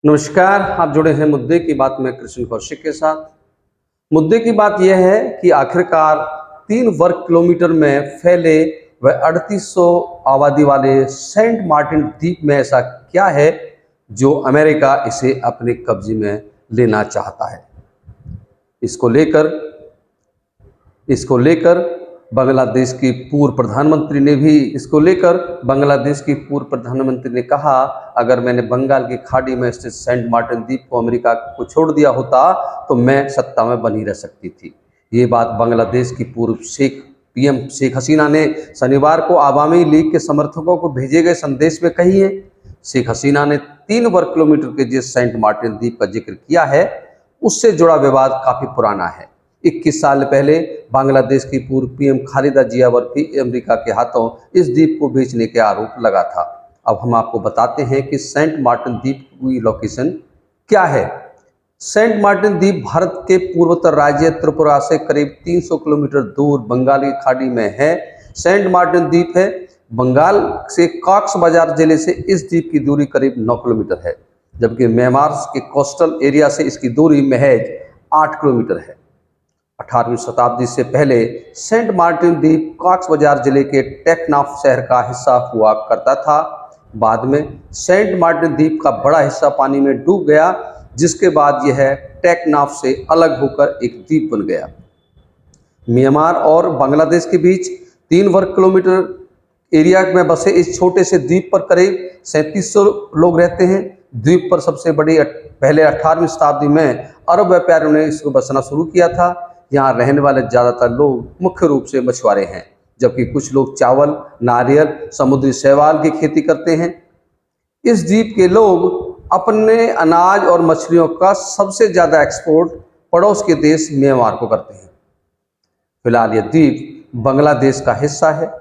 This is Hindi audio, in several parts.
नमस्कार, आप जुड़े हैं मुद्दे की बात में कृष्ण कौशिक के साथ। मुद्दे की बात यह है कि आखिरकार 3 वर्ग किलोमीटर में फैले व 3800 आबादी वाले सेंट मार्टिन द्वीप में ऐसा क्या है जो अमेरिका इसे अपने कब्जे में लेना चाहता है। इसको लेकर इसको लेकर बांग्लादेश की पूर्व प्रधानमंत्री ने भी बांग्लादेश की पूर्व प्रधानमंत्री ने कहा, अगर मैंने बंगाल की खाड़ी में स्थित सेंट मार्टिन द्वीप को अमेरिका को छोड़ दिया होता तो मैं सत्ता में बनी रह सकती थी। ये बात बांग्लादेश की पूर्व पीएम शेख हसीना ने शनिवार को आवामी लीग के समर्थकों को भेजे गए संदेश में कही है। शेख हसीना ने 3 वर्ग किलोमीटर के जिस सेंट मार्टिन द्वीप का जिक्र किया है उससे जुड़ा विवाद काफी पुराना है। 21 साल पहले बांग्लादेश की पूर्व पीएम खालिदा जिया पर भी अमेरिका के हाथों इस द्वीप को बेचने के आरोप लगा था। अब हम आपको बताते हैं कि सेंट मार्टिन द्वीप की लोकेशन क्या है। सेंट मार्टिन द्वीप भारत के पूर्वोत्तर राज्य त्रिपुरा से करीब 300 किलोमीटर दूर बंगाल की खाड़ी में है। सेंट मार्टिन द्वीप है बंगाल से कॉक्स बाजार जिले से इस द्वीप की दूरी करीब 9 किलोमीटर है, जबकि म्यांमार के कोस्टल एरिया से इसकी दूरी महज 8 किलोमीटर है। 18वीं शताब्दी से पहले सेंट मार्टिन द्वीप कॉक्स बाजार जिले के टेकनाफ शहर का हिस्सा हुआ करता था। बाद में सेंट मार्टिन द्वीप का बड़ा हिस्सा पानी में डूब गया, जिसके बाद यह टेकनाफ से अलग होकर एक द्वीप बन गया। म्यांमार और बांग्लादेश के बीच 3 वर्ग किलोमीटर एरिया में बसे इस छोटे से द्वीप पर करीब 3700 लोग रहते हैं। द्वीप पर सबसे बड़ी पहले 18वीं शताब्दी में अरब व्यापारियों ने इसको बसना शुरू किया था। यहाँ रहने वाले ज़्यादातर लोग मुख्य रूप से मछुआरे हैं, जबकि कुछ लोग चावल, नारियल, समुद्री शैवाल की खेती करते हैं। इस द्वीप के लोग अपने अनाज और मछलियों का सबसे ज़्यादा एक्सपोर्ट पड़ोस के देश म्यांमार को करते हैं। फिलहाल यह द्वीप बांग्लादेश का हिस्सा है।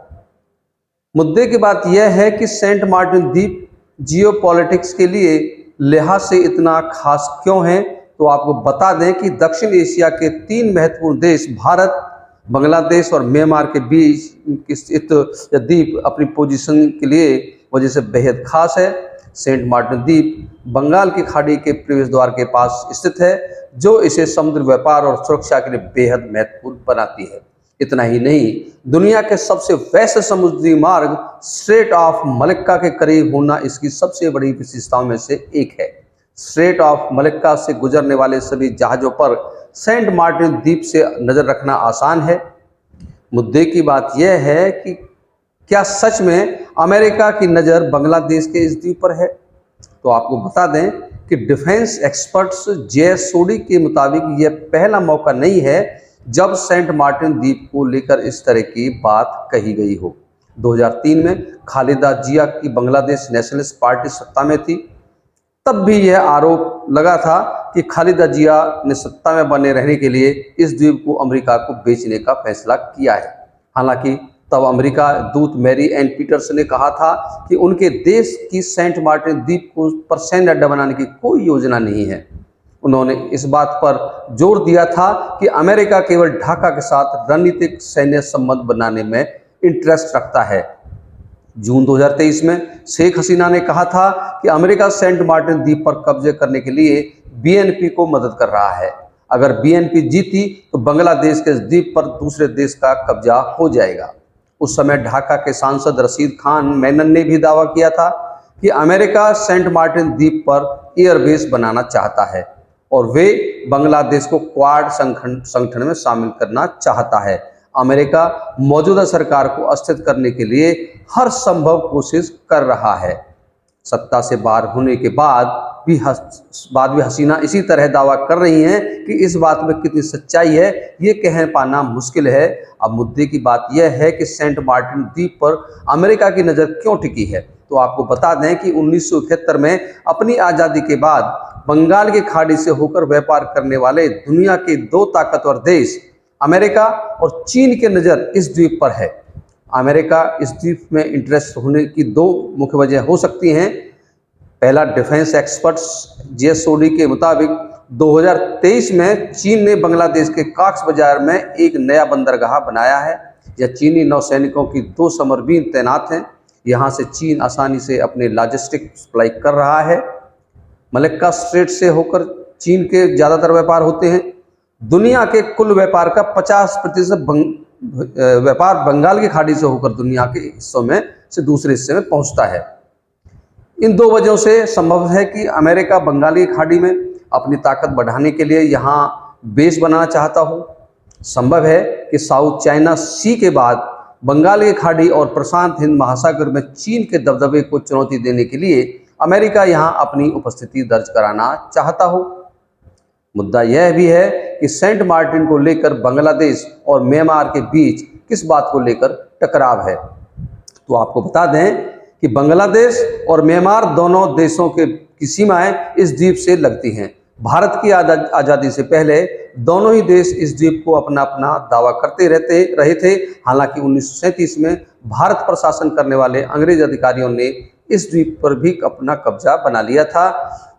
मुद्दे की बात यह है कि सेंट मार्टिन द्वीप जियोपॉलिटिक्स के लिए लिहाज से इतना खास क्यों है। तो आपको बता दें कि दक्षिण एशिया के 3 महत्वपूर्ण देश भारत, बांग्लादेश और म्यांमार के बीच स्थित यह द्वीप अपनी पोजीशन के लिए वजह से बेहद खास है। सेंट मार्टिन द्वीप बंगाल की खाड़ी के प्रवेश द्वार के पास स्थित है, जो इसे समुद्र व्यापार और सुरक्षा के लिए बेहद महत्वपूर्ण बनाती है। इतना ही नहीं, दुनिया के सबसे व्यस्त समुद्री मार्ग स्ट्रेट ऑफ मलक्का के करीब होना इसकी सबसे बड़ी विशेषताओं में से एक है। स्ट्रेट ऑफ मलक्का से गुजरने वाले सभी जहाज़ों पर सेंट मार्टिन द्वीप से नज़र रखना आसान है। मुद्दे की बात यह है कि क्या सच में अमेरिका की नज़र बांग्लादेश के इस द्वीप पर है। तो आपको बता दें कि डिफेंस एक्सपर्ट्स जे सोडी के मुताबिक यह पहला मौका नहीं है जब सेंट मार्टिन द्वीप को लेकर इस तरह की बात कही गई हो। 2003 में खालिदा जिया की बांग्लादेश नेशनलिस्ट पार्टी सत्ता में थी। तब भी यह आरोप लगा था कि खालिदा जिया ने सत्ता में बने रहने के लिए इस द्वीप को अमेरिका को बेचने का फैसला किया है। हालांकि तब अमेरिका दूत मैरी एन पीटर्स ने कहा था कि उनके देश की सेंट मार्टिन द्वीप को पर सैन्य अड्डा बनाने की कोई योजना नहीं है। उन्होंने इस बात पर जोर दिया था कि अमेरिका केवल ढाका के साथ रणनीतिक सैन्य संबंध बनाने में इंटरेस्ट रखता है। जून 2023 में शेख हसीना ने कहा था कि अमेरिका सेंट मार्टिन द्वीप पर कब्जे करने के लिए बीएनपी को मदद कर रहा है। अगर बीएनपी जीती तो बांग्लादेश के द्वीप पर दूसरे देश का कब्जा हो जाएगा। उस समय ढाका के सांसद रशीद खान मेनन ने भी दावा किया था कि अमेरिका सेंट मार्टिन द्वीप पर एयरबेस बनाना चाहता है और वे बांग्लादेश को क्वाड संगठन में शामिल करना चाहता है। अमेरिका मौजूदा सरकार को अस्थिर करने के लिए हर संभव कोशिश कर रहा है। सत्ता से बाहर होने के बाद भी हसीना इसी तरह दावा कर रही हैं कि इस बात में कितनी सच्चाई है ये कह पाना मुश्किल है। अब मुद्दे की बात यह है कि सेंट मार्टिन द्वीप पर अमेरिका की नज़र क्यों टिकी है। तो आपको बता दें कि 1971 में अपनी आज़ादी के बाद बंगाल की खाड़ी से होकर व्यापार करने वाले दुनिया के 2 ताकतवर देश अमेरिका और चीन की नज़र इस द्वीप पर है। अमेरिका इस द्वीप में इंटरेस्ट होने की 2 मुख्य वजह हो सकती हैं। पहला, डिफेंस एक्सपर्ट्स जेएसओडी के मुताबिक 2023 में चीन ने बांग्लादेश के कॉक्स बाजार में एक नया बंदरगाह बनाया है। यह चीनी नौसैनिकों की 2 समरबीन तैनात हैं। यहाँ से चीन आसानी से अपने लॉजिस्टिक सप्लाई कर रहा है। मलक्का स्ट्रेट से होकर चीन के ज़्यादातर व्यापार होते हैं। दुनिया के कुल व्यापार का 50% व्यापार बंगाल की खाड़ी से होकर दुनिया के हिस्सों में से दूसरे हिस्से में पहुंचता है। इन दो वजहों से संभव है कि अमेरिका बंगाल की खाड़ी में अपनी ताकत बढ़ाने के लिए यहाँ बेस बनाना चाहता हो। संभव है कि साउथ चाइना सी के बाद बंगाल की खाड़ी और प्रशांत हिंद महासागर में चीन के दबदबे को चुनौती देने के लिए अमेरिका यहाँ अपनी उपस्थिति दर्ज कराना चाहता हो। मुद्दा यह भी है कि सेंट मार्टिन को लेकर बांग्लादेश और म्यांमार के बीच किस बात को लेकर टकराव है। तो आपको बता दें कि बांग्लादेश और म्यांमार दोनों देशों की सीमाएं इस द्वीप से लगती हैं। भारत की आज़ादी से पहले दोनों ही देश इस द्वीप को अपना अपना दावा करते रहे थे। हालांकि 1937 में भारत पर शासन करने वाले अंग्रेज अधिकारियों ने इस द्वीप पर भी अपना कब्जा बना लिया था।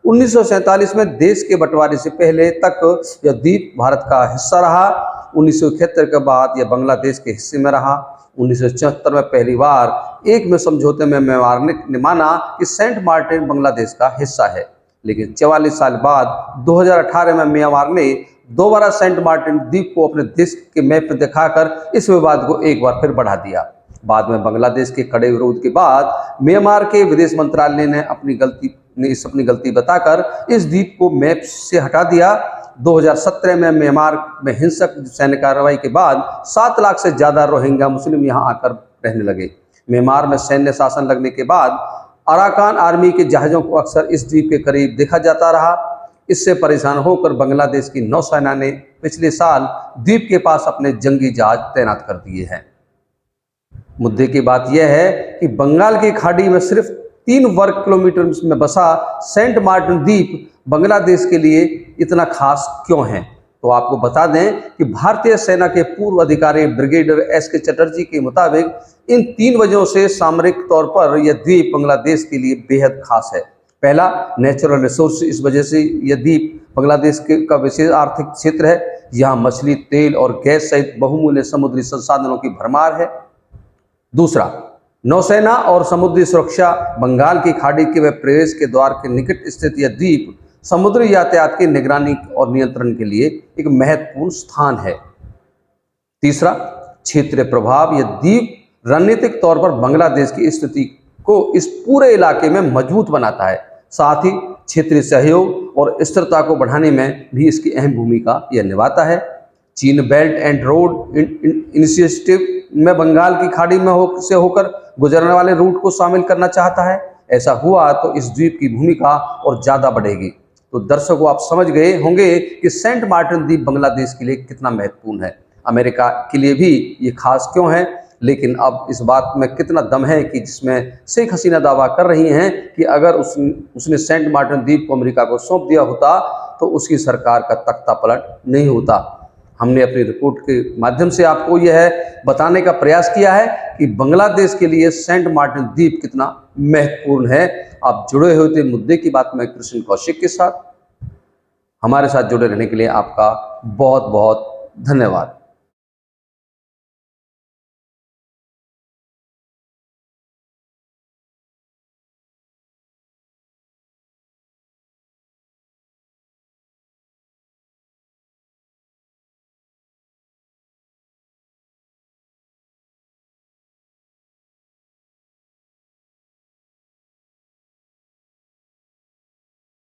1947 में देश के बंटवारे से पहले तक यह द्वीप भारत का हिस्सा रहा। 1971 के बाद यह बांग्लादेश के हिस्से में रहा। 1974 में पहली बार एक में समझौते में म्यांमार ने माना कि सेंट मार्टिन बांग्लादेश का हिस्सा है, लेकिन 44 साल बाद 2018 में म्यांमार ने दोबारा सेंट मार्टिन द्वीप को अपने देश के मैप में दिखाकर इस विवाद को एक बार फिर बढ़ा दिया। बाद में बांग्लादेश के कड़े विरोध के बाद म्यांमार के विदेश मंत्रालय ने अपनी गलती बताकर इस द्वीप को मैप से हटा दिया। 2017 में म्यांमार में हिंसक सैन्य कार्रवाई के बाद 7 लाख से ज्यादा रोहिंग्या मुस्लिम यहां आकर रहने लगे। म्यांमार में सैन्य शासन लगने के बाद अराकान आर्मी के जहाज़ों को अक्सर इस द्वीप के करीब देखा जाता रहा। इससे परेशान होकर बांग्लादेश की नौसेना ने पिछले साल द्वीप के पास अपने जंगी जहाज तैनात कर दिए हैं। मुद्दे की बात यह है कि बंगाल की खाड़ी में सिर्फ 3 वर्ग किलोमीटर में बसा सेंट मार्टिन द्वीप बांग्लादेश के लिए इतना खास क्यों है। तो आपको बता दें कि भारतीय सेना के पूर्व अधिकारी ब्रिगेडियर एस.के. चटर्जी के मुताबिक इन 3 वजहों से सामरिक तौर पर यह द्वीप बांग्लादेश के लिए बेहद खास है। पहला, नेचुरल रिसोर्स। इस वजह से यह द्वीप बांग्लादेश का विशेष आर्थिक क्षेत्र है। यहाँ मछली, तेल और गैस सहित बहुमूल्य समुद्री संसाधनों की भरमार है। दूसरा, नौसेना और समुद्री सुरक्षा। बंगाल की खाड़ी के प्रवेश के द्वार के निकट स्थित यह द्वीप समुद्री यातायात की निगरानी और नियंत्रण के लिए एक महत्वपूर्ण स्थान है। तीसरा, क्षेत्रीय प्रभाव। यह द्वीप रणनीतिक तौर पर बांग्लादेश की स्थिति को इस पूरे इलाके में मजबूत बनाता है। साथ ही क्षेत्रीय सहयोग और स्थिरता को बढ़ाने में भी इसकी अहम भूमिका यह निभाता है। चीन बेल्ट एंड रोड इनिशिएटिव में बंगाल की खाड़ी में से होकर गुजरने वाले रूट को शामिल करना चाहता है। ऐसा हुआ तो इस द्वीप की भूमिका और ज़्यादा बढ़ेगी। तो दर्शकों, आप समझ गए होंगे कि सेंट मार्टिन द्वीप बांग्लादेश के लिए कितना महत्वपूर्ण है, अमेरिका के लिए भी ये खास क्यों है। लेकिन अब इस बात में कितना दम है कि जिसमें शेख हसीना दावा कर रही हैं कि अगर उसने सेंट मार्टिन द्वीप को अमेरिका को सौंप दिया होता तो उसकी सरकार का तख्ता पलट नहीं होता। हमने अपनी रिपोर्ट के माध्यम से आपको यह बताने का प्रयास किया है कि बांग्लादेश के लिए सेंट मार्टिन द्वीप कितना महत्वपूर्ण है। आप जुड़े हुए थे मुद्दे की बात में कृष्ण कौशिक के साथ। हमारे साथ जुड़े रहने के लिए आपका बहुत बहुत धन्यवाद।